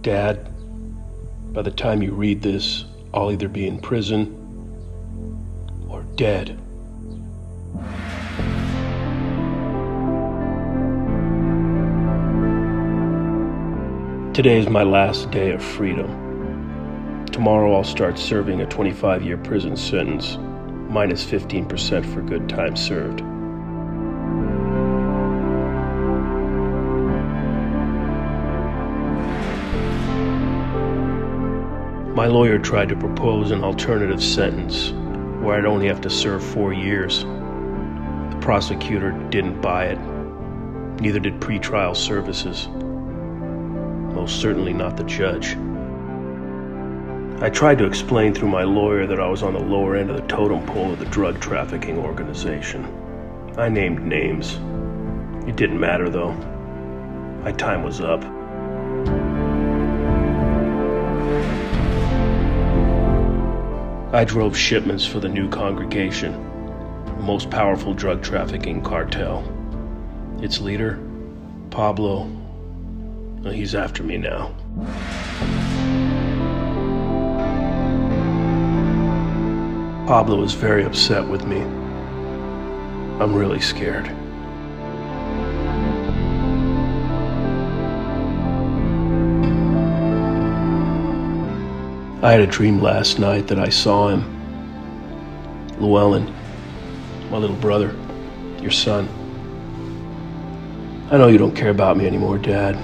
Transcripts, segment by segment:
Dad, by the time you read this, I'll either be in prison or dead. Today is my last day of freedom. Tomorrow I'll start serving a 25-year prison sentence, minus 15% for good time served. My lawyer tried to propose an alternative sentence where I'd only have to serve 4 years. The prosecutor didn't buy it. Neither did pretrial services. Most certainly not the judge. I tried to explain through my lawyer that I was on the lower end of the totem pole of the drug trafficking organization. I named names. It didn't matter though. My time was up. I drove shipments for the new congregation, the most powerful drug trafficking cartel. Its leader, Pablo, he's after me now. Pablo is very upset with me. I'm really scared. I had a dream last night that I saw him. Llewellyn, my little brother, your son. I know you don't care about me anymore, Dad.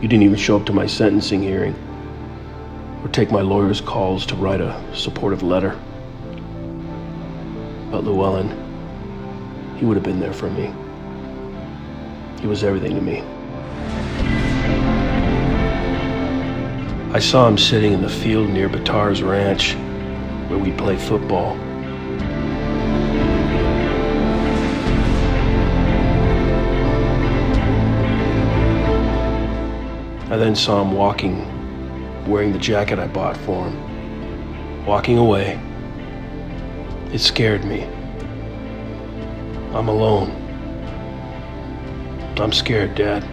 You didn't even show up to my sentencing hearing or take my lawyer's calls to write a supportive letter. But Llewellyn, he would have been there for me. He was everything to me. I saw him sitting in the field near Bitar's ranch, where we play football. I then saw him walking, wearing the jacket I bought for him, walking away. It scared me. I'm alone. I'm scared, Dad.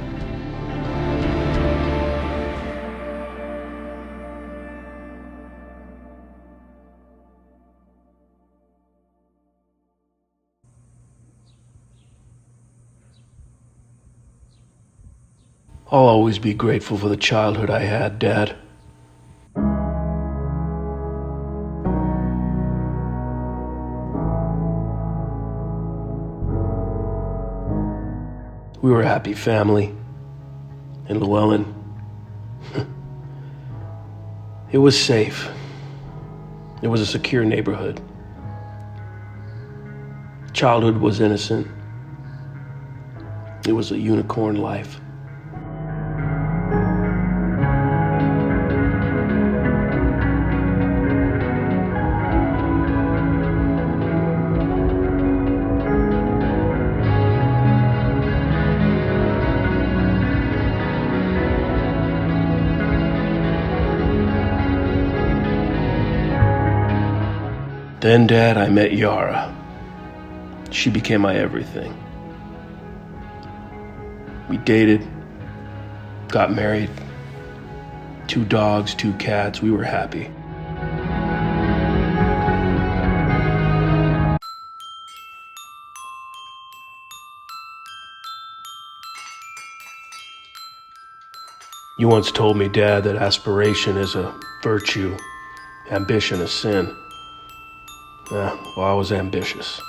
I'll always be grateful for the childhood I had, Dad. We were a happy family. And Llewellyn, it was safe. It was a secure neighborhood. Childhood was innocent. It was a unicorn life. Then, Dad, I met Yara. She became my everything. We dated, got married, 2 dogs, 2 cats, we were happy. You once told me, Dad, that aspiration is a virtue, ambition a sin. Well, I was ambitious.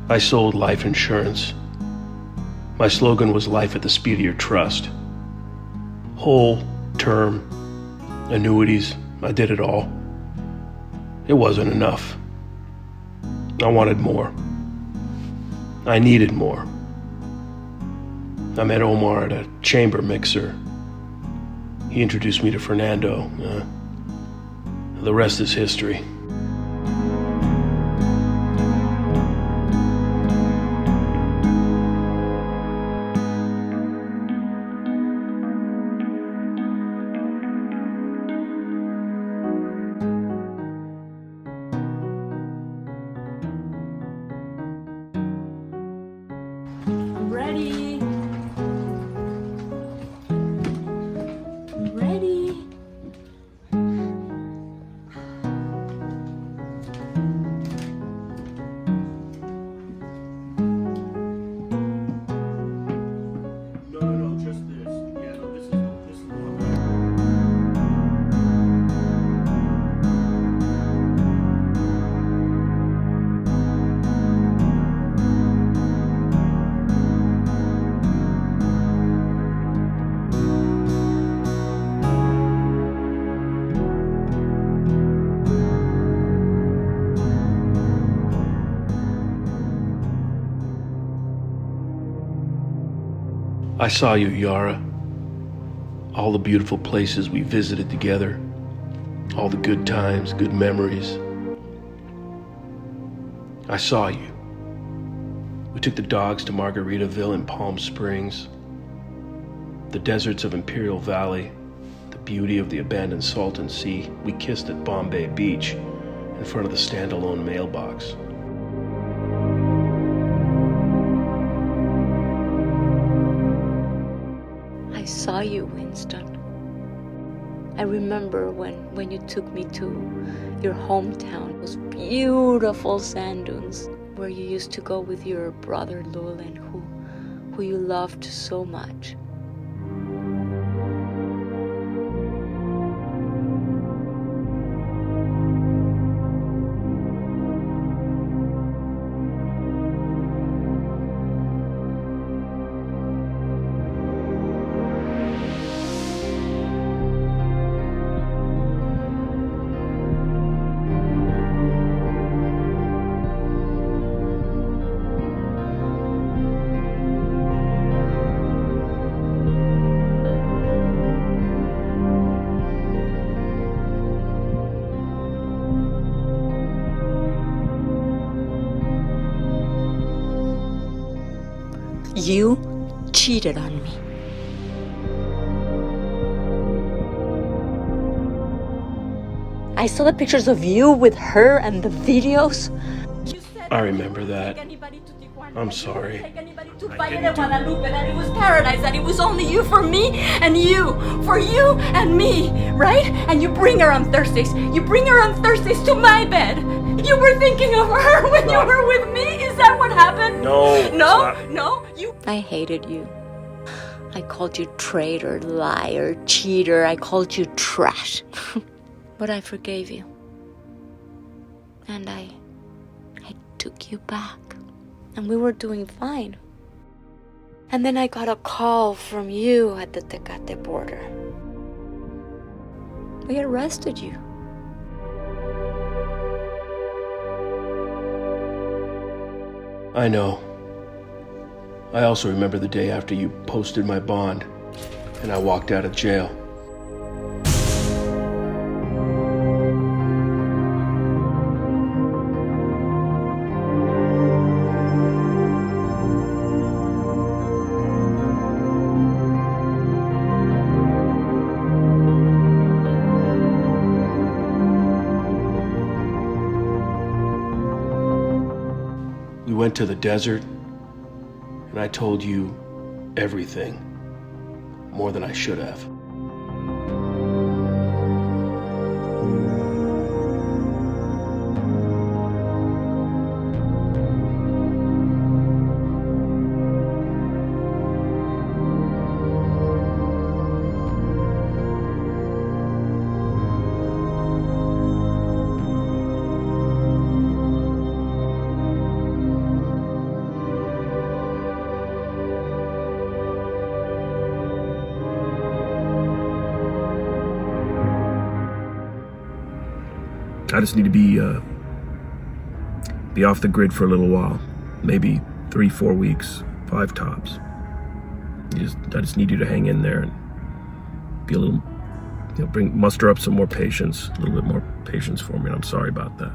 I sold life insurance. My slogan was life at the speed of your trust. Whole, term, annuities, I did it all. It wasn't enough. I wanted more. I needed more. I met Omar at a chamber mixer. He introduced me to Fernando. The rest is history. I saw you, Yara. All the beautiful places we visited together. All the good times, good memories. I saw you. We took the dogs to Margaritaville in Palm Springs. The deserts of Imperial Valley. The beauty of the abandoned Salton Sea. We kissed at Bombay Beach in front of the standalone mailbox. I saw you, Winston. I remember when you took me to your hometown, those beautiful sand dunes where you used to go with your brother Llewellyn, who you loved so much. You cheated on me. I saw the pictures of you with her and the videos. I remember that. I'm sorry. That it was paradise, that it was only you for me and you, for you and me, right? And you bring her on Thursdays. You bring her on Thursdays to my bed. You were thinking of her when you were with me? Is that what happened? No, you. I hated you. I called you traitor, liar, cheater. I called you trash. But I forgave you. And I took you back. And we were doing fine. And then I got a call from you at the Tecate border. We arrested you. I know. I also remember the day after you posted my bond and I walked out of jail. We went to the desert, and I told you everything, more than I should have. I just need to be off the grid for a little while, maybe 3-4 weeks, 5 tops. I just need you to hang in there and be a little, muster up some more patience, a little bit more patience for me. And I'm sorry about that.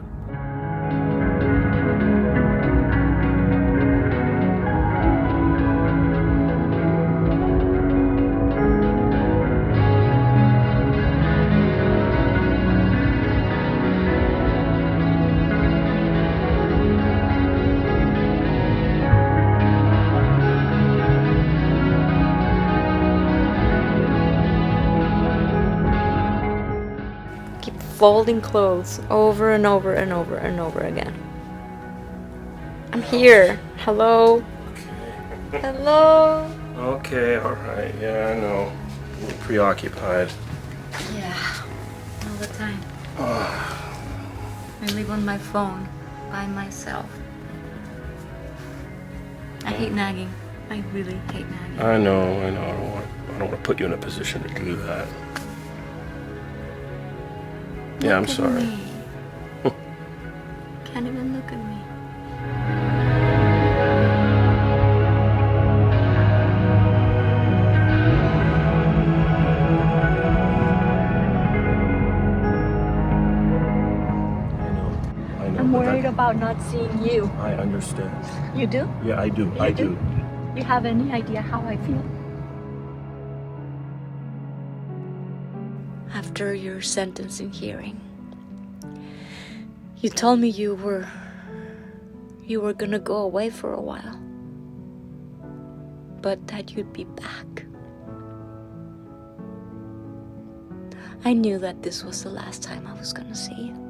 Folding clothes over and over and over and over again. I'm here. Hello. Okay. Hello. Okay, all right. Yeah, I know. You're preoccupied. Yeah, all the time. I live on my phone by myself. I hate nagging. I really hate nagging. I know. I don't want to put you in a position to do that. Yeah, I'm sorry. Can't even look at me. about not seeing you. I understand. You do? Yeah, I do. You do? You have any idea how I feel? After your sentencing hearing, you told me you were gonna go away for a while, but that you'd be back. I knew that this was the last time I was gonna see you.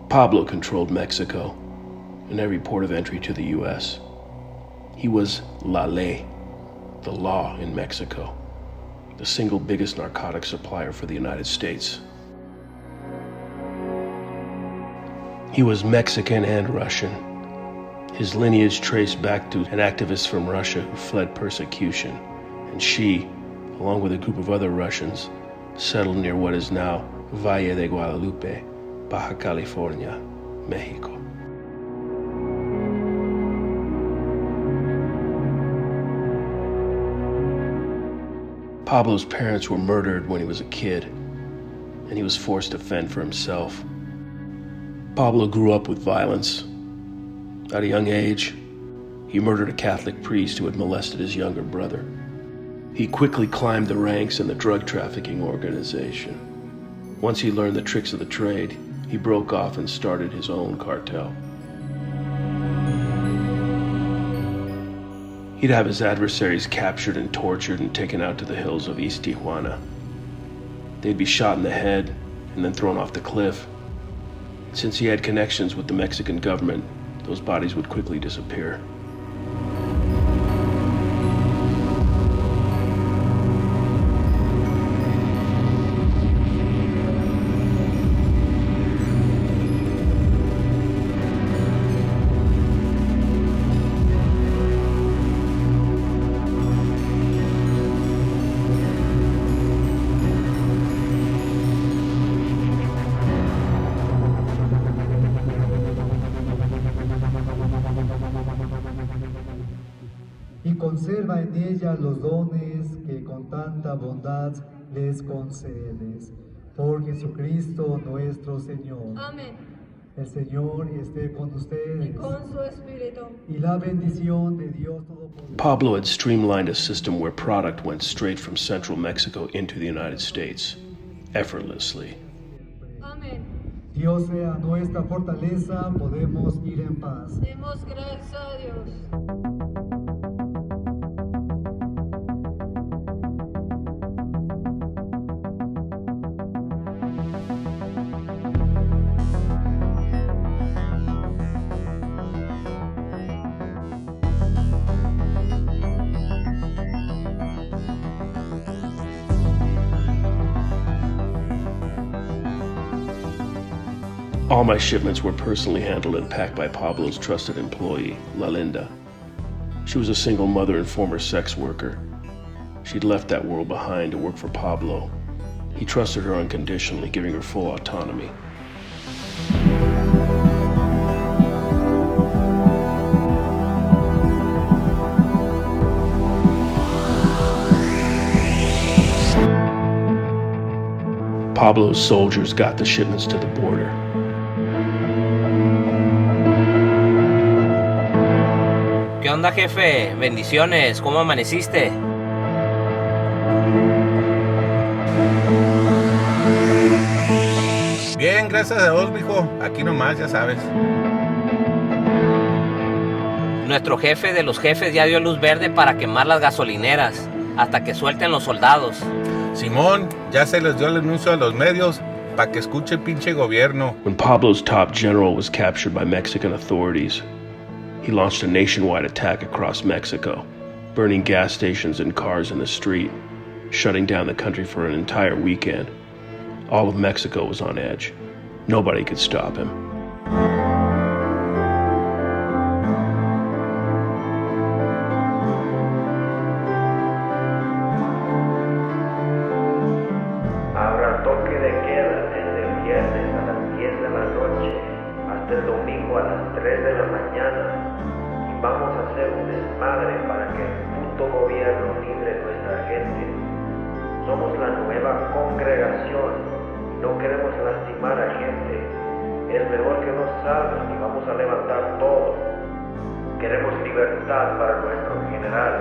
Pablo controlled Mexico and every port of entry to the U.S. He was la ley, the law in Mexico, the single biggest narcotic supplier for the United States. He was Mexican and Russian. His lineage traced back to an activist from Russia who fled persecution, and she, along with a group of other Russians, settled near what is now Valle de Guadalupe, Baja California, Mexico. Pablo's parents were murdered when he was a kid, and he was forced to fend for himself. Pablo grew up with violence. At a young age, he murdered a Catholic priest who had molested his younger brother. He quickly climbed the ranks in the drug trafficking organization. Once he learned the tricks of the trade, he broke off and started his own cartel. He'd have his adversaries captured and tortured and taken out to the hills of East Tijuana. They'd be shot in the head and then thrown off the cliff. Since he had connections with the Mexican government, those bodies would quickly disappear. Conserva en ella los dones que con tanta bondad les concedes. Por Jesucristo nuestro Señor. Amén. El Señor esté con ustedes. Y con su espíritu. Y la bendición de Dios Todopoderoso. Pablo had streamlined a system where product went straight from central Mexico into the United States, effortlessly. Amén. Dios sea nuestra fortaleza, podemos ir en paz. Demos gracias a Dios. All my shipments were personally handled and packed by Pablo's trusted employee, La Linda. She was a single mother and former sex worker. She'd left that world behind to work for Pablo. He trusted her unconditionally, giving her full autonomy. Pablo's soldiers got the shipments to the border. ¿Qué onda, jefe? Bendiciones, ¿cómo amaneciste? Bien, gracias a Dios, mijo. Aquí nomás, ya sabes. Nuestro jefe de los jefes ya dio luz verde para quemar las gasolineras hasta que suelten los soldados. Simón, ya se les dio el anuncio a los medios para que escuche el pinche gobierno. When Pablo's top general was captured by Mexican authorities, he launched a nationwide attack across Mexico, burning gas stations and cars in the street, shutting down the country for an entire weekend. All of Mexico was on edge. Nobody could stop him. Habrá toque de queda desde el viernes a las 10 de la noche hasta el domingo a las 3 de la mañana y vamos a hacer un desmadre para que el puto gobierno libre nuestra gente. Somos la nueva congregación. No queremos lastimar a gente. Es mejor que nos salgan y vamos a levantar todo. Queremos libertad para nuestro general.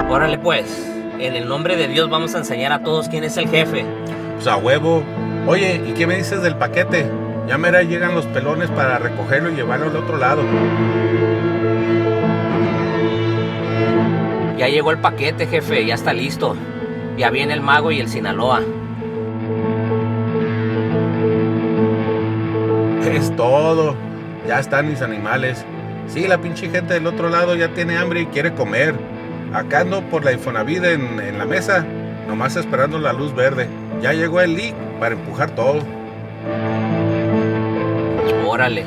Órale pues, en el nombre de Dios vamos a enseñar a todos quién es el jefe. Pues a huevo. Oye, ¿y qué me dices del paquete? Ya mera llegan los pelones para recogerlo y llevarlo al otro lado. Ya llegó el paquete, jefe, ya está listo. Ya viene el Mago y el Sinaloa. Es todo. Ya están mis animales. Sí, la pinche gente del otro lado ya tiene hambre y quiere comer. Acá ando por la Infonavit en la mesa, nomás esperando la luz verde. Ya llegó el leak para empujar todo. Órale.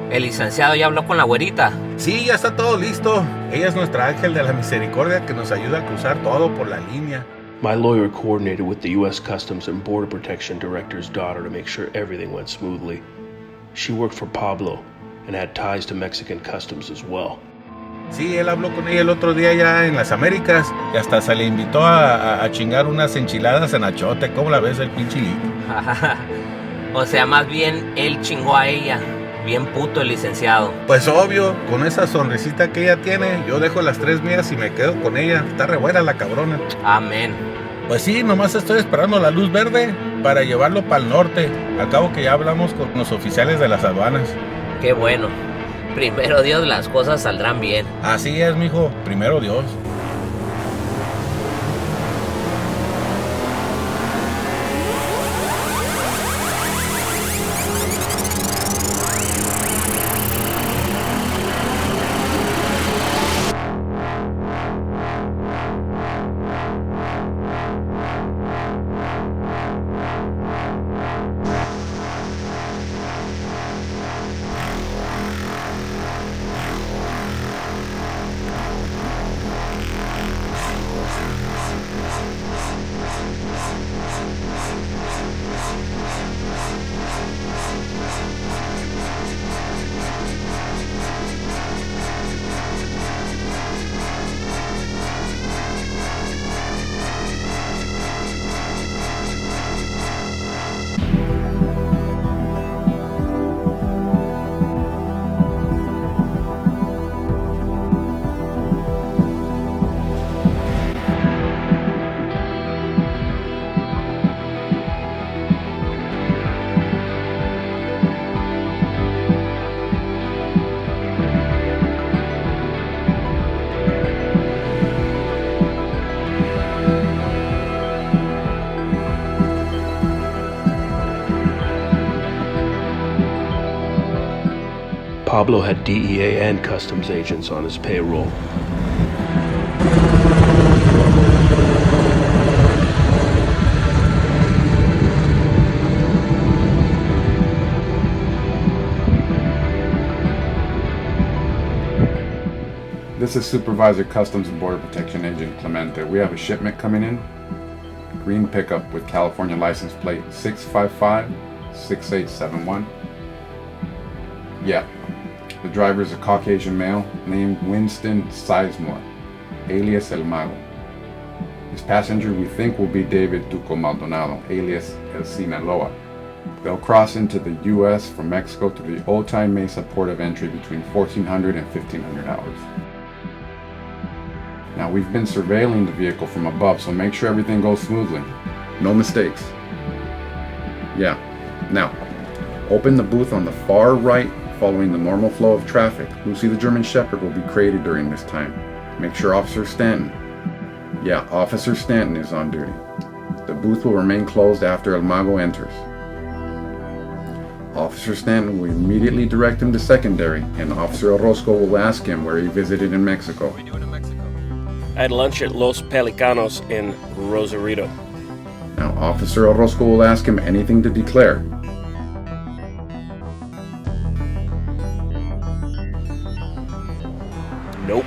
¿El licenciado ya habló con la güerita? Sí, ya está todo listo. Ella es nuestra ángel de la misericordia que nos ayuda a cruzar todo por la línea. My lawyer coordinated with the U.S Customs and Border Protection Director's daughter to make sure everything went smoothly. She worked for Pablo and had ties to Mexican customs as well. Sí, él habló con ella el otro día ya en las Américas y hasta se le invitó a chingar unas enchiladas en achote. ¿Cómo la ves el pinche leak? O sea, más bien él chingó a ella. Bien puto el licenciado. Pues obvio, con esa sonrisita que ella tiene, yo dejo las 3 mías y me quedo con ella. Está re buena la cabrona. Amén. Pues sí, nomás estoy esperando la luz verde para llevarlo para el norte. Al cabo que ya hablamos con los oficiales de las aduanas. Qué bueno. Primero Dios, las cosas saldrán bien. Así es, mijo. Primero Dios. Pablo had DEA and customs agents on his payroll. This is Supervisor Customs and Border Protection Agent Clemente. We have a shipment coming in. Green pickup with California license plate 655-6871. Yeah, the driver is a Caucasian male named Winston Sizemore, alias El Mago. His passenger we think will be David Tuco Maldonado, alias El Sinaloa. They'll cross into the U.S. from Mexico through the Otay Mesa port of entry between 1400 and 1500 hours. Now, we've been surveilling the vehicle from above, so make sure everything goes smoothly. No mistakes. Yeah. Now, open the booth on the far right following the normal flow of traffic. Lucy the German Shepherd will be created during this time. Make sure Officer Stanton. Yeah, Officer Stanton is on duty. The booth will remain closed after El Mago enters. Officer Stanton will immediately direct him to secondary, and Officer Orozco will ask him where he visited in Mexico. I had lunch at Los Pelicanos in Rosarito. Now, Officer Orozco will ask him anything to declare. Nope.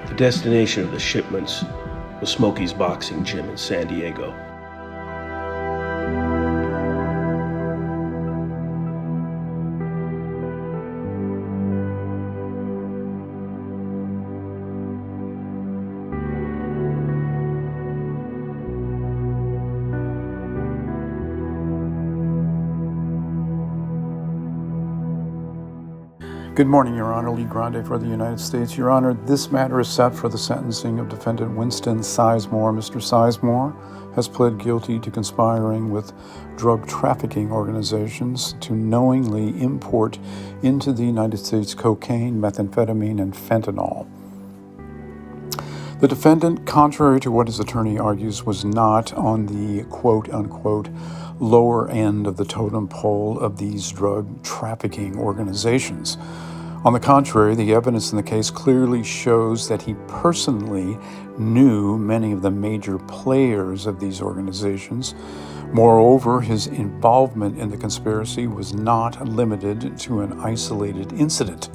The destination of the shipments was Smokey's Boxing Gym in San Diego. Good morning, Your Honor. Lee Grande for the United States. Your Honor, this matter is set for the sentencing of defendant Winston Sizemore. Mr. Sizemore has pled guilty to conspiring with drug trafficking organizations to knowingly import into the United States cocaine, methamphetamine, and fentanyl. The defendant, contrary to what his attorney argues, was not on the quote-unquote lower end of the totem pole of these drug trafficking organizations. On the contrary, the evidence in the case clearly shows that he personally knew many of the major players of these organizations. Moreover, his involvement in the conspiracy was not limited to an isolated incident.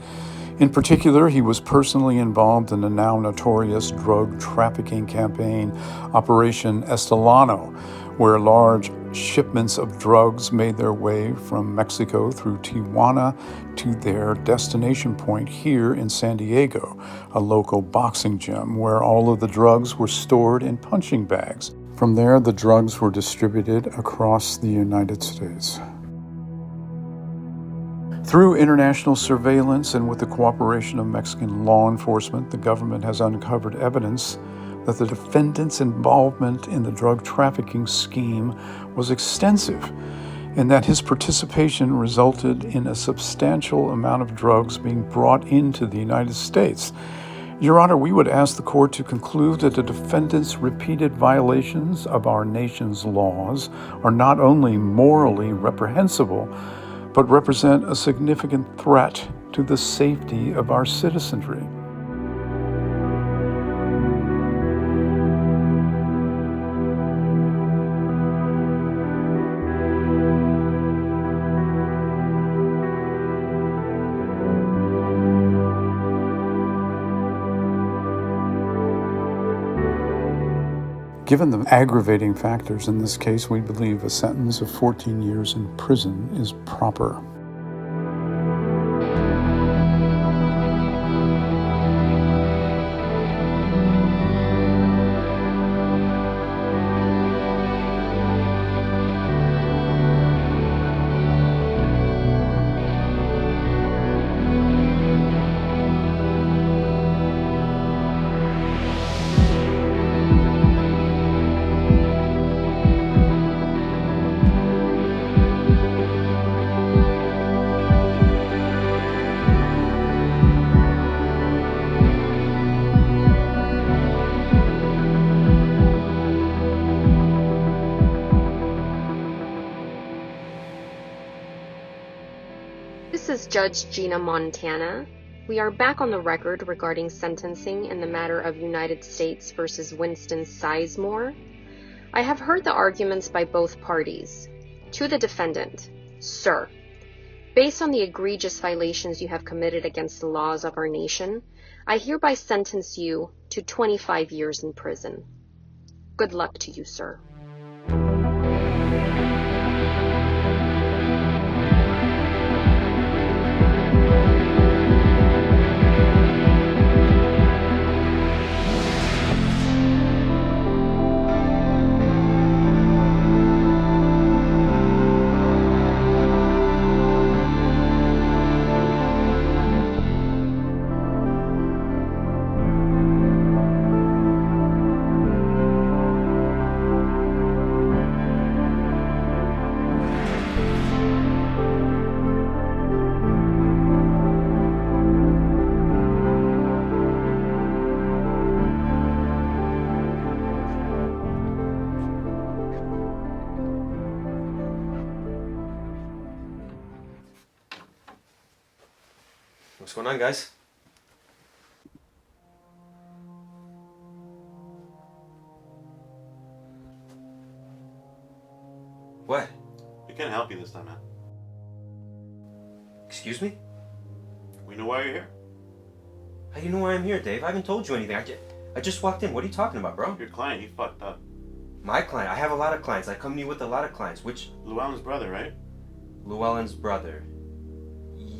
In particular, he was personally involved in the now notorious drug trafficking campaign, Operation Estolano, where large shipments of drugs made their way from Mexico through Tijuana to their destination point here in San Diego, a local boxing gym where all of the drugs were stored in punching bags. From there, the drugs were distributed across the United States. Through international surveillance and with the cooperation of Mexican law enforcement, the government has uncovered evidence that the defendant's involvement in the drug trafficking scheme was extensive and that his participation resulted in a substantial amount of drugs being brought into the United States. Your Honor, we would ask the court to conclude that the defendant's repeated violations of our nation's laws are not only morally reprehensible, but represent a significant threat to the safety of our citizenry. Given the aggravating factors in this case, we believe a sentence of 14 years in prison is proper. This is Judge Gina Montana. We are back on the record regarding sentencing in the matter of United States versus Winston Sizemore. I have heard the arguments by both parties. To the defendant, Sir, based on the egregious violations you have committed against the laws of our nation, I hereby sentence you to 25 years in prison. Good luck to you, sir. What's going on, guys? What? We can't help you this time, man. Excuse me? We know why you're here. How do you know why I'm here, Dave? I haven't told you anything. I just walked in. What are you talking about, bro? Your client, he fucked up. My client? I have a lot of clients. I come to you with a lot of clients. Which? Llewellyn's brother, right? Llewellyn's brother.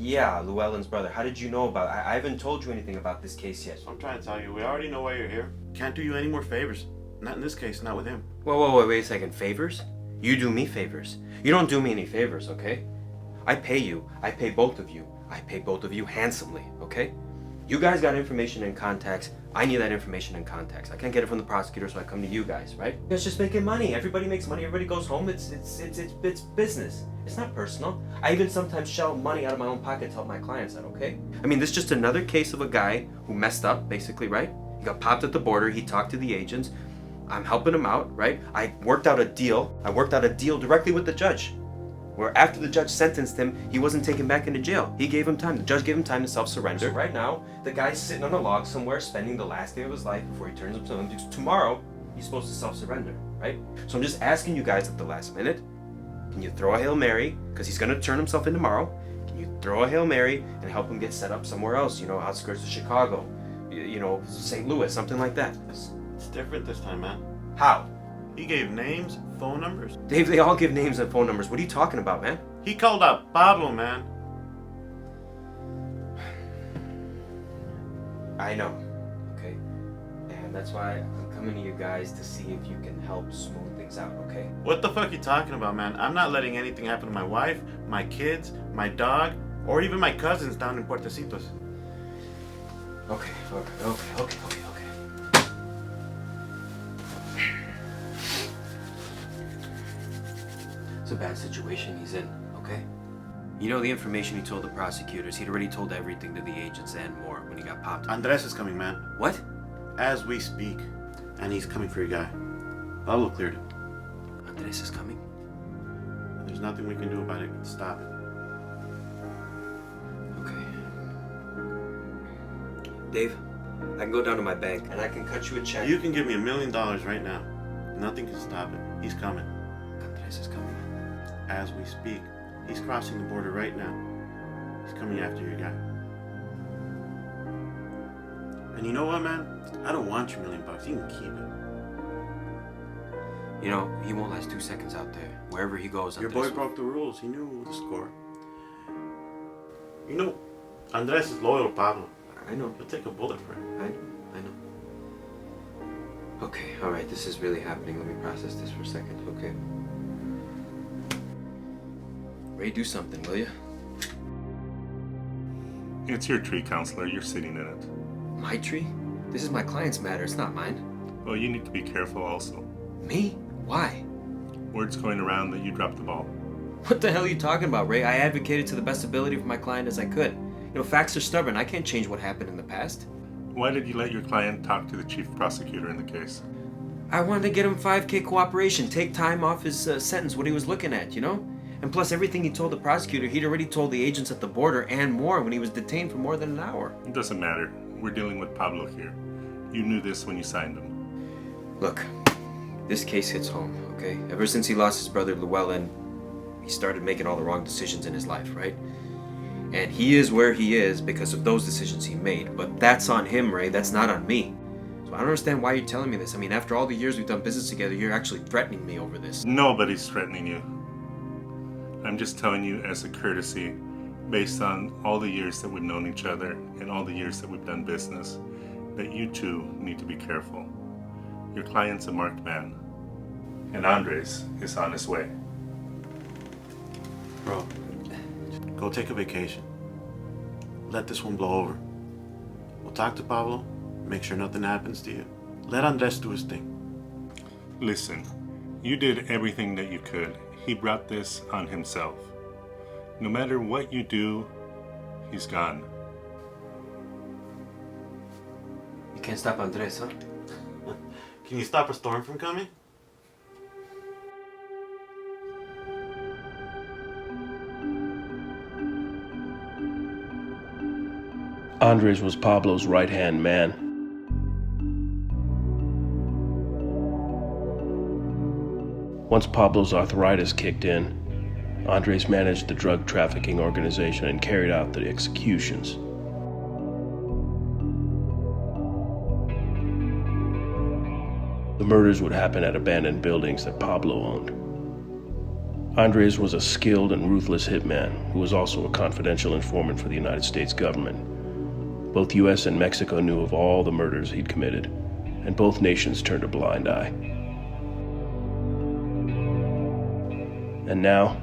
Yeah, Llewellyn's brother. How did you know about it? I haven't told you anything about this case yet. So I'm trying to tell you, we already know why you're here. Can't do you any more favors. Not in this case, not with him. Whoa, wait a second. Favors? You do me favors. You don't do me any favors, okay? I pay you. I pay both of you. I pay both of you handsomely, okay? You guys got information and contacts. I need that information and contacts. I can't get it from the prosecutor, so I come to you guys, right? You guys just making money. Everybody makes money. Everybody goes home. It's business. It's not personal. I even sometimes shell money out of my own pocket to help my clients out, okay? I mean, this is just another case of a guy who messed up, basically, right? He got popped at the border. He talked to the agents. I'm helping him out, right? I worked out a deal directly with the judge, where after the judge sentenced him, he wasn't taken back into jail. He gave him time. The judge gave him time to self-surrender. So right now, the guy's sitting on a log somewhere, spending the last day of his life before he turns himself in. Tomorrow, he's supposed to self-surrender, right? So I'm just asking you guys at the last minute, can you throw a Hail Mary, because he's going to turn himself in tomorrow, can you throw a Hail Mary and help him get set up somewhere else, outskirts of Chicago, St. Louis, something like that? It's different this time, man. How? He gave names, phone numbers. Dave, they all give names and phone numbers. What are you talking about, man? He called up Pablo, man. I know, okay? And that's why I'm coming to you guys to see if you can help smooth things out, okay? What the fuck are you talking about, man? I'm not letting anything happen to my wife, my kids, my dog, or even my cousins down in Puertecitos. Okay. It's a bad situation he's in, okay? You know the information he told the prosecutors. He'd already told everything to the agents and more when he got popped. Andres is coming, man. What? As we speak. And he's coming for your guy. Pablo cleared it. Andres is coming? There's nothing we can do about it. Stop it. Okay. Dave, I can go down to my bank and I can cut you a check. You can give me $1 million right now. Nothing can stop it. He's coming. Andres is coming. As we speak. He's crossing the border right now. He's coming after your guy. And you know what, man? I don't want your $1 million. You can keep it. You know, he won't last 2 seconds out there. Wherever he goes, Your boy broke the rules. He knew the score. You know, Andres is loyal to Pablo. I know. He'll take a bullet for him. I know. Okay, alright, this is really happening. Let me process this for a second, okay? Ray, do something, will you? It's your tree, counselor. You're sitting in it. My tree? This is my client's matter. It's not mine. Well, you need to be careful also. Me? Why? Word's going around that you dropped the ball. What the hell are you talking about, Ray? I advocated to the best ability for my client as I could. You know, facts are stubborn. I can't change what happened in the past. Why did you let your client talk to the chief prosecutor in the case? I wanted to get him $5,000 cooperation, take time off his sentence, what he was looking at, you know? And plus everything he told the prosecutor, he'd already told the agents at the border and more when he was detained for more than an hour. It doesn't matter. We're dealing with Pablo here. You knew this when you signed him. Look, this case hits home, okay? Ever since he lost his brother Llewellyn, he started making all the wrong decisions in his life, right? And he is where he is because of those decisions he made. But that's on him, Ray. That's not on me. So I don't understand why you're telling me this. I mean, after all the years we've done business together, you're actually threatening me over this. Nobody's threatening you. I'm just telling you as a courtesy, based on all the years that we've known each other and all the years that we've done business, that you two need to be careful. Your client's a marked man, and Andres is on his way. Bro, go take a vacation. Let this one blow over. We'll talk to Pablo, make sure nothing happens to you. Let Andres do his thing. Listen, you did everything that you could. He brought this on himself. No matter what you do, he's gone. You can't stop Andres, huh? Can you stop a storm from coming? Andres was Pablo's right-hand man. Once Pablo's arthritis kicked in, Andres managed the drug trafficking organization and carried out the executions. The murders would happen at abandoned buildings that Pablo owned. Andres was a skilled and ruthless hitman who was also a confidential informant for the United States government. Both U.S. and Mexico knew of all the murders he'd committed, and both nations turned a blind eye. And now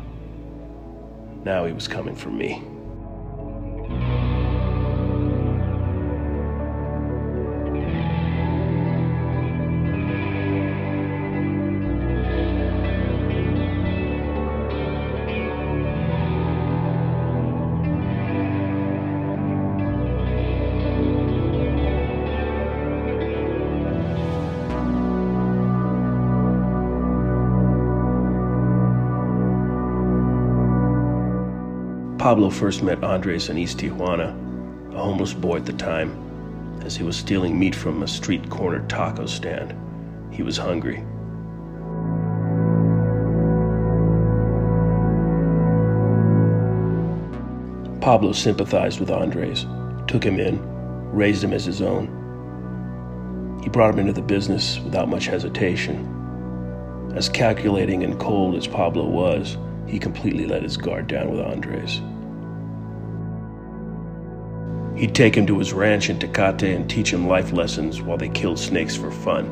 he was coming for me. Pablo first met Andres in East Tijuana, a homeless boy at the time, as he was stealing meat from a street corner taco stand. He was hungry. Pablo sympathized with Andres, took him in, raised him as his own. He brought him into the business without much hesitation. As calculating and cold as Pablo was, he completely let his guard down with Andres. He'd take him to his ranch in Tecate and teach him life lessons while they killed snakes for fun.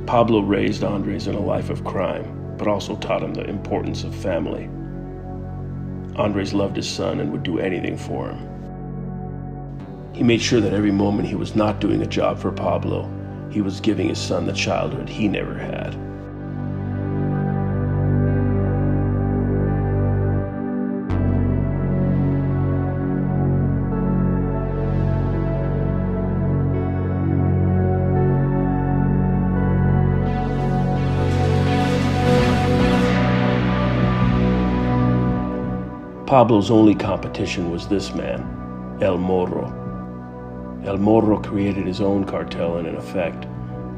Pablo raised Andres in a life of crime, but also taught him the importance of family. Andres loved his son and would do anything for him. He made sure that every moment he was not doing a job for Pablo, he was giving his son the childhood he never had. Pablo's only competition was this man, El Morro. El Morro created his own cartel and, in effect,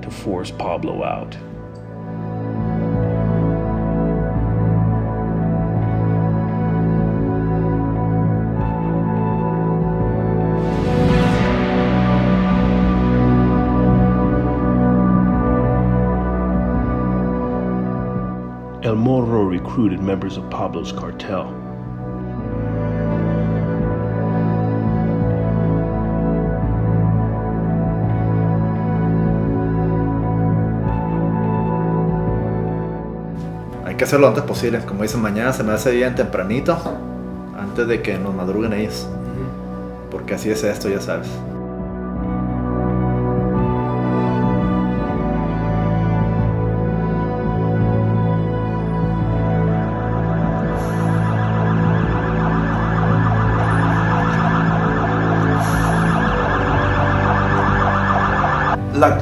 to force Pablo out. recruited members of Pablo's cartel. Hay que hacerlo lo antes posible. Como dicen, mañana se me hace bien tempranito, antes de que nos madruguen ellos. Porque así es esto, ya sabes.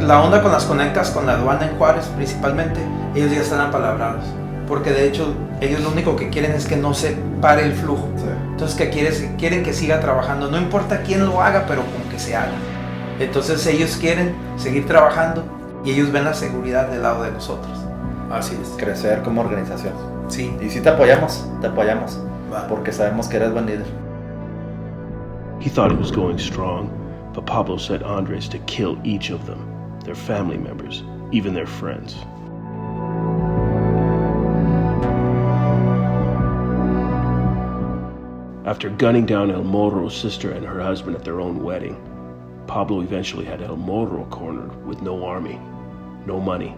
La onda con las conectas con la aduana en Juárez principalmente, ellos ya están apalabrados. Porque de hecho ellos lo único que quieren es que no se pare el flujo. Sí. Entonces quieren que siga trabajando. No importa quién lo haga, pero con que se haga. Entonces ellos quieren seguir trabajando y ellos ven la seguridad del lado de nosotros. Así es. Crecer como organización. Sí. Y sí te apoyamos. Va. Porque sabemos que eres buen líder. He thought he was going strong, but Pablo sent Andres to kill each of them, their family members, even their friends. After gunning down El Morro's sister and her husband at their own wedding, Pablo eventually had El Morro cornered with no army, no money.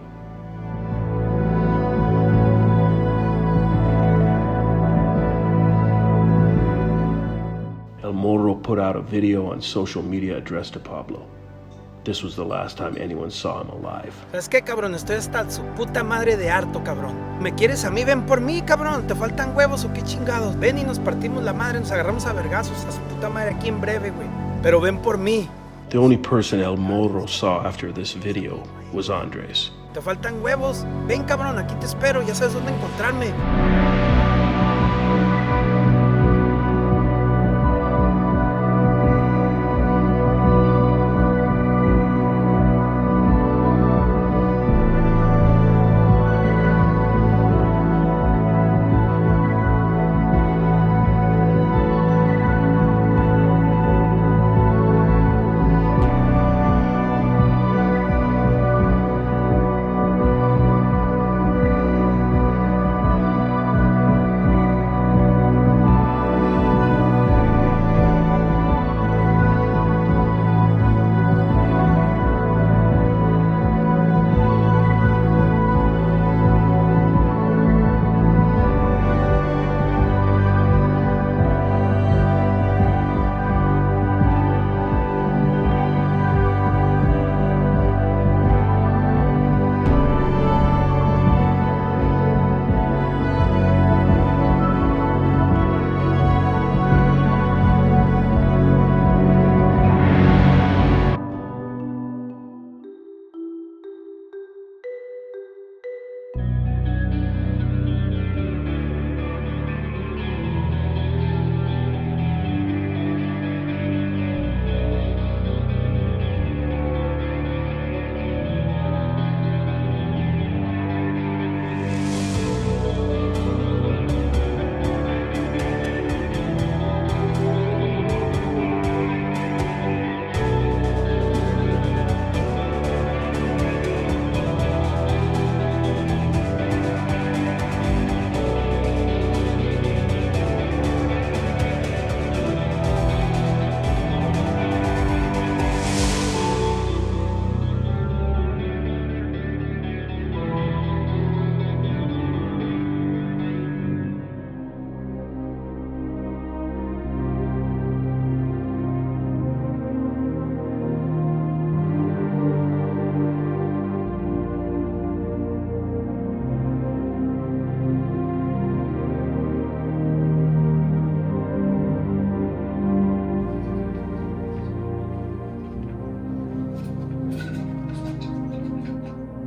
El Morro put out a video on social media addressed to Pablo. This was the last time anyone saw him alive. ¿Sabes qué, cabrón? Estoy hasta su puta madre de harto, cabrón. ¿Me quieres a mí? Ven por mí, cabrón. ¿Te faltan huevos o qué chingados? Ven y nos partimos la madre, nos agarramos a vergazos a su puta madre aquí en breve, güey. Pero ven por mí. The only person El Morro saw after this video was Andres. ¿Te faltan huevos? Ven, cabrón, aquí te espero. Ya sabes dónde encontrarme.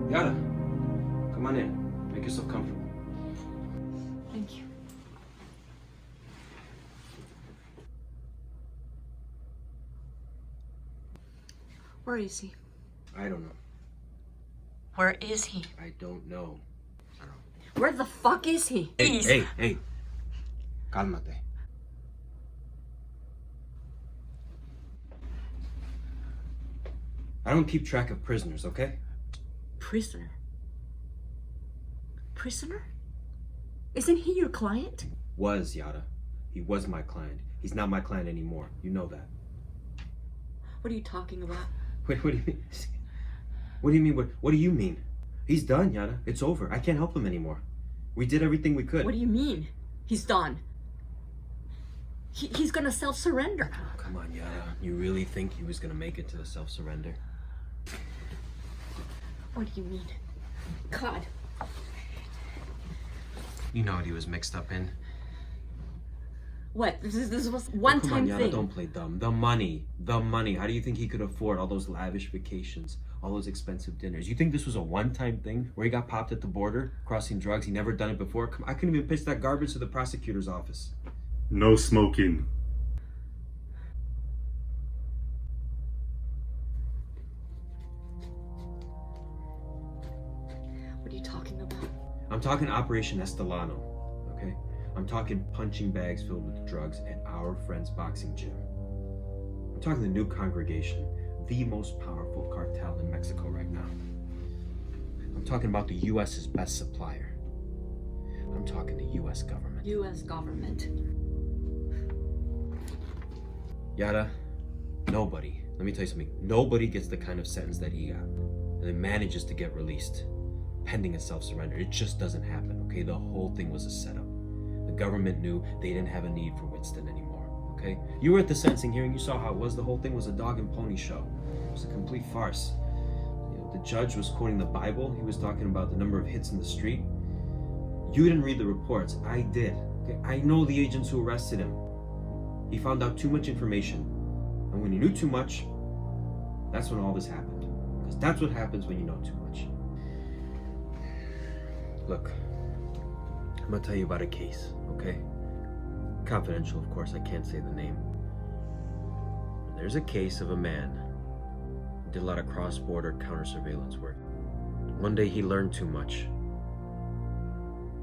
Yara, come on in. Make yourself comfortable. Thank you. Where is he? I don't know. Where is he? I don't know. Where the fuck is he? Hey. Cálmate. I don't keep track of prisoners, okay? Prisoner? Prisoner? Isn't he your client? Was, Yada. He was my client. He's not my client anymore. You know that. What are you talking about? What do you mean? What do you mean? What do you mean? He's done, Yada. It's over. I can't help him anymore. We did everything we could. What do you mean? He's done. He's gonna self-surrender. Oh, come on, Yada. You really think he was gonna make it to the self-surrender? What do you mean? God. You know what he was mixed up in. What? This was one come time on, Yada, thing. don't play dumb. The money. How do you think he could afford all those lavish vacations, all those expensive dinners? You think this was a one-time thing where he got popped at the border, crossing drugs? He never done it before. I couldn't even pitch that garbage to the prosecutor's office. No smoking. What are you talking about? I'm talking Operation Estolano, okay? I'm talking punching bags filled with drugs at our friend's boxing gym. I'm talking the new congregation, the most powerful cartel in Mexico right now. I'm talking about the U.S.'s best supplier. I'm talking the U.S. government. U.S. government. Yada, nobody, let me tell you something, nobody gets the kind of sentence that he got and then manages to get released pending a self-surrender. It just doesn't happen, okay? The whole thing was a setup. The government knew they didn't have a need for Winston anymore, okay? You were at the sentencing hearing, you saw how it was. The whole thing was a dog and pony show. It was a complete farce. You know, the judge was quoting the Bible. He was talking about the number of hits in the street. You didn't read the reports. I did, okay? I know the agents who arrested him. He found out too much information. And when you knew too much, that's when all this happened. Because that's what happens when you know too much. Look, I'm gonna tell you about a case, okay? Confidential, of course, I can't say the name. There's a case of a man who did a lot of cross-border counter-surveillance work. One day he learned too much.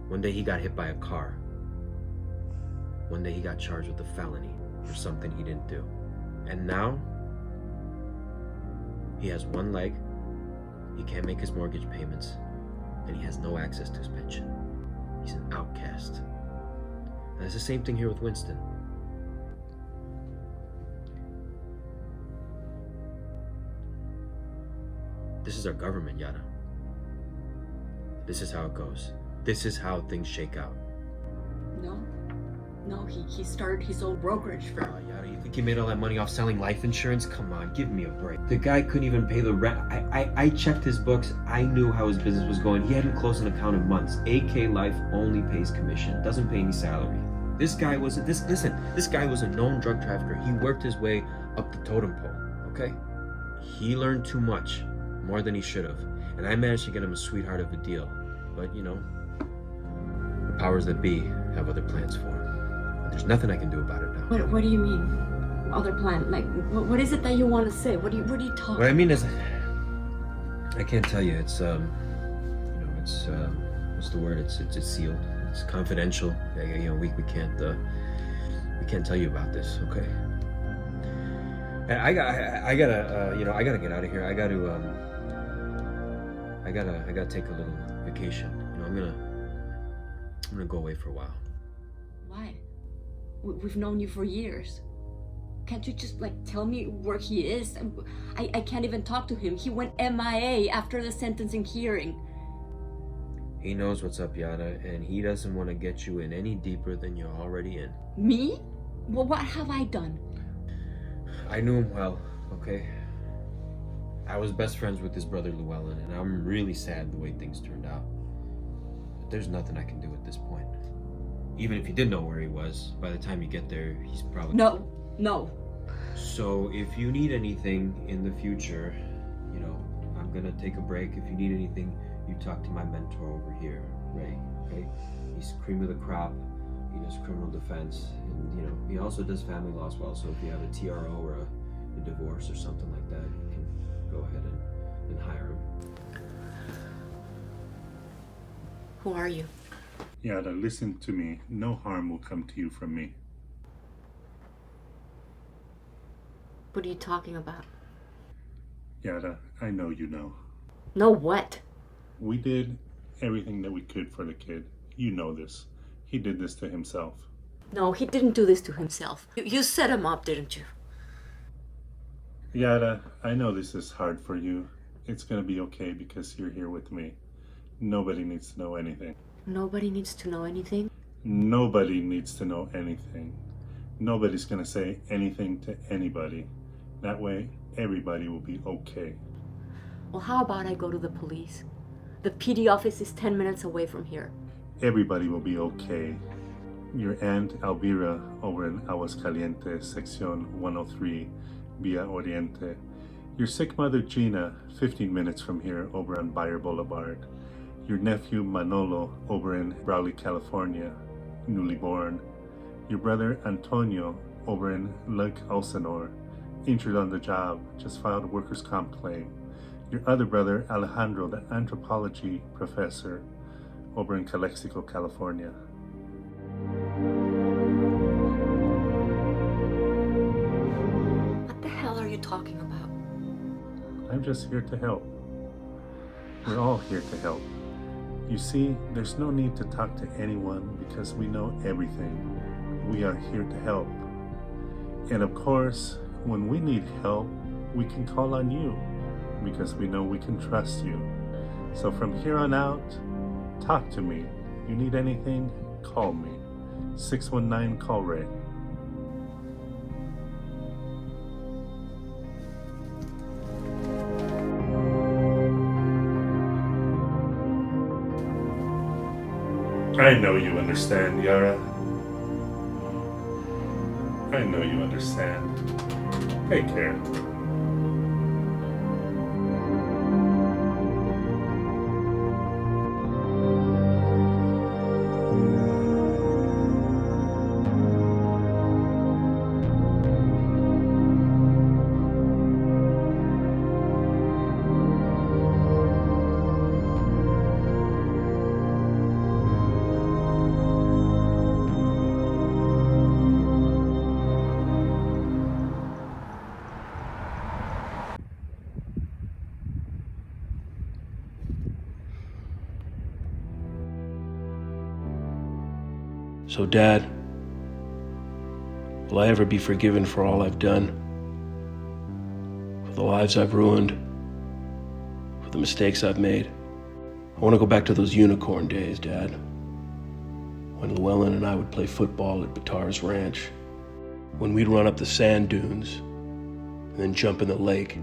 One day he got hit by a car. One day he got charged with a felony for something he didn't do. And now, he has one leg, he can't make his mortgage payments, and he has no access to his pension. He's an outcast. And it's the same thing here with Winston. This is our government, Yada. This is how it goes. This is how things shake out. No, he started his own brokerage firm. Yada, you think he made all that money off selling life insurance? Come on, give me a break. The guy couldn't even pay the rent. I checked his books. I knew how his business was going. He hadn't closed an account in months. AK Life only pays commission, doesn't pay any salary. This guy was a known drug trafficker. He worked his way up the totem pole, okay? He learned too much, more than he should have. And I managed to get him a sweetheart of a deal. But, you know, the powers that be have other plans for him. There's nothing I can do about it now. What do you mean? Other plan? Like, what is it that you want to say? What are you talking? What I mean is, I can't tell you. It's it's what's the word? It's sealed. It's confidential. You know, we can't tell you about this. Okay. And I gotta get out of here. I gotta take a little vacation. You know, I'm gonna go away for a while. Why? We've known you for years. Can't you just, like, tell me where he is? I can't even talk to him. He went MIA after the sentencing hearing. He knows what's up, Yada, and he doesn't want to get you in any deeper than you're already in. Me? Well, what have I done? I knew him well, okay? I was best friends with his brother Llewellyn, and I'm really sad the way things turned out. But there's nothing I can do at this point. Even if you did know where he was, by the time you get there, he's probably... No. So if you need anything in the future, you know, I'm gonna take a break. If you need anything, you talk to my mentor over here, Ray, okay? He's cream of the crop. He does criminal defense, and, you know, he also does family law as well. So if you have a TRO or a divorce or something like that, you can go ahead and hire him. Who are you? Yada, listen to me. No harm will come to you from me. What are you talking about? Yada, I know you know. Know what? We did everything that we could for the kid. You know this. He did this to himself. No, he didn't do this to himself. You set him up, didn't you? Yara, I know this is hard for you. It's gonna be okay because you're here with me. Nobody needs to know anything. Nobody needs to know anything? Nobody needs to know anything. Nobody's gonna say anything to anybody. That way, everybody will be okay. Well, how about I go to the police? The PD office is 10 minutes away from here. Everybody will be okay. Your aunt Elvira over in Aguascalientes, Sección 103, Via Oriente. Your sick mother Gina, 15 minutes from here over on Bayer Boulevard. Your nephew Manolo over in Raleigh, California, newly born. Your brother Antonio over in Lake Elsinore, injured on the job, just filed a workers' comp claim. Your other brother Alejandro, the anthropology professor over in Calexico, California. What the hell are you talking about? I'm just here to help. We're all here to help. You see, there's no need to talk to anyone because we know everything. We are here to help. And of course, when we need help, we can call on you because we know we can trust you. So from here on out, talk to me. You need anything, call me. 619-CALL-RAY. I know you understand, Yara. I know you understand. Take care. So, Dad, will I ever be forgiven for all I've done? For the lives I've ruined? For the mistakes I've made? I want to go back to those unicorn days, Dad. When Llewellyn and I would play football at Bitar's ranch. When we'd run up the sand dunes and then jump in the lake.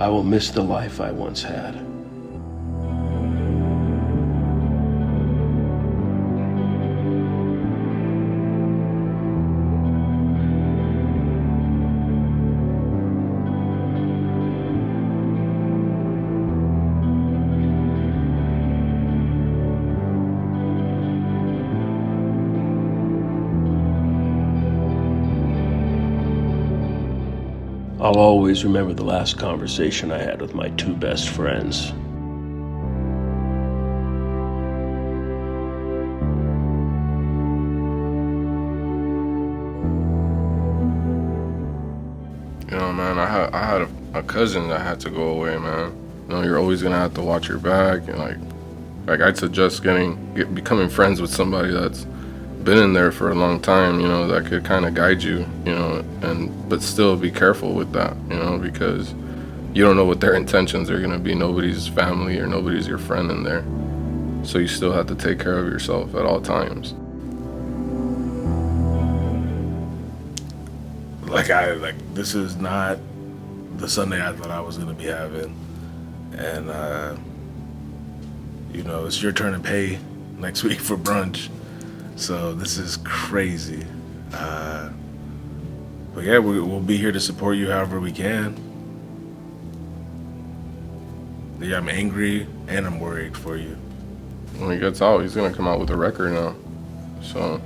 I will miss the life I once had. I'll always remember the last conversation I had with my two best friends. You know, man, I had a cousin that had to go away, man. You know, you're always gonna have to watch your back, and like I'd suggest becoming friends with somebody that's been in there for a long time, you know, that could kind of guide you, you know, but still be careful with that, you know, because you don't know what their intentions are gonna be. Nobody's family or nobody's your friend in there, so you still have to take care of yourself at all times. This is not the Sunday I thought I was gonna be having, and you know, it's your turn to pay next week for brunch. So this is crazy. But yeah, we'll be here to support you however we can. Yeah, I'm angry and I'm worried for you. When he gets out, he's gonna come out with a record now. So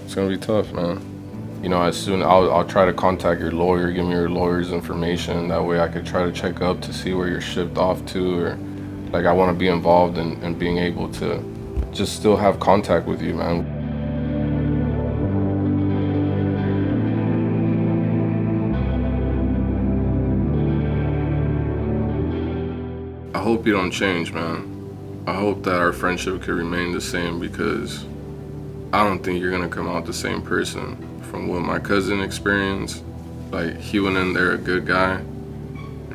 it's gonna be tough, man. You know, as soon I'll try to contact your lawyer, give me your lawyer's information. That way I could try to check up to see where you're shipped off to, or like I want to be involved in being able to just still have contact with you, man. hope you don't change, man. I hope that our friendship can remain the same, because I don't think you're gonna come out the same person. From what my cousin experienced, like, he went in there a good guy,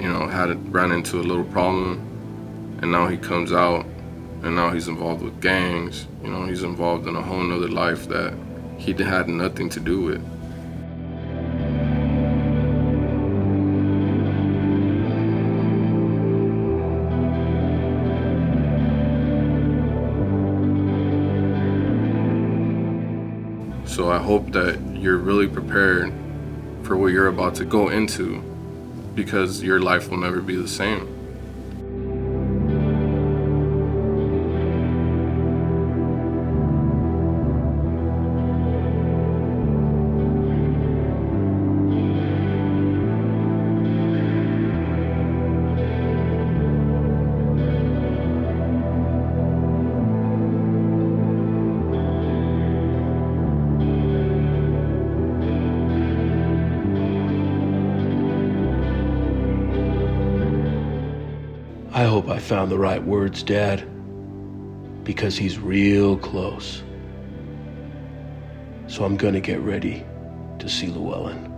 you know, ran into a little problem, and now he comes out, and now he's involved with gangs. You know, he's involved in a whole nother life that he had nothing to do with. So I hope that you're really prepared for what you're about to go into, because your life will never be the same. I hope I found the right words, Dad, because he's real close. So I'm gonna get ready to see Llewellyn.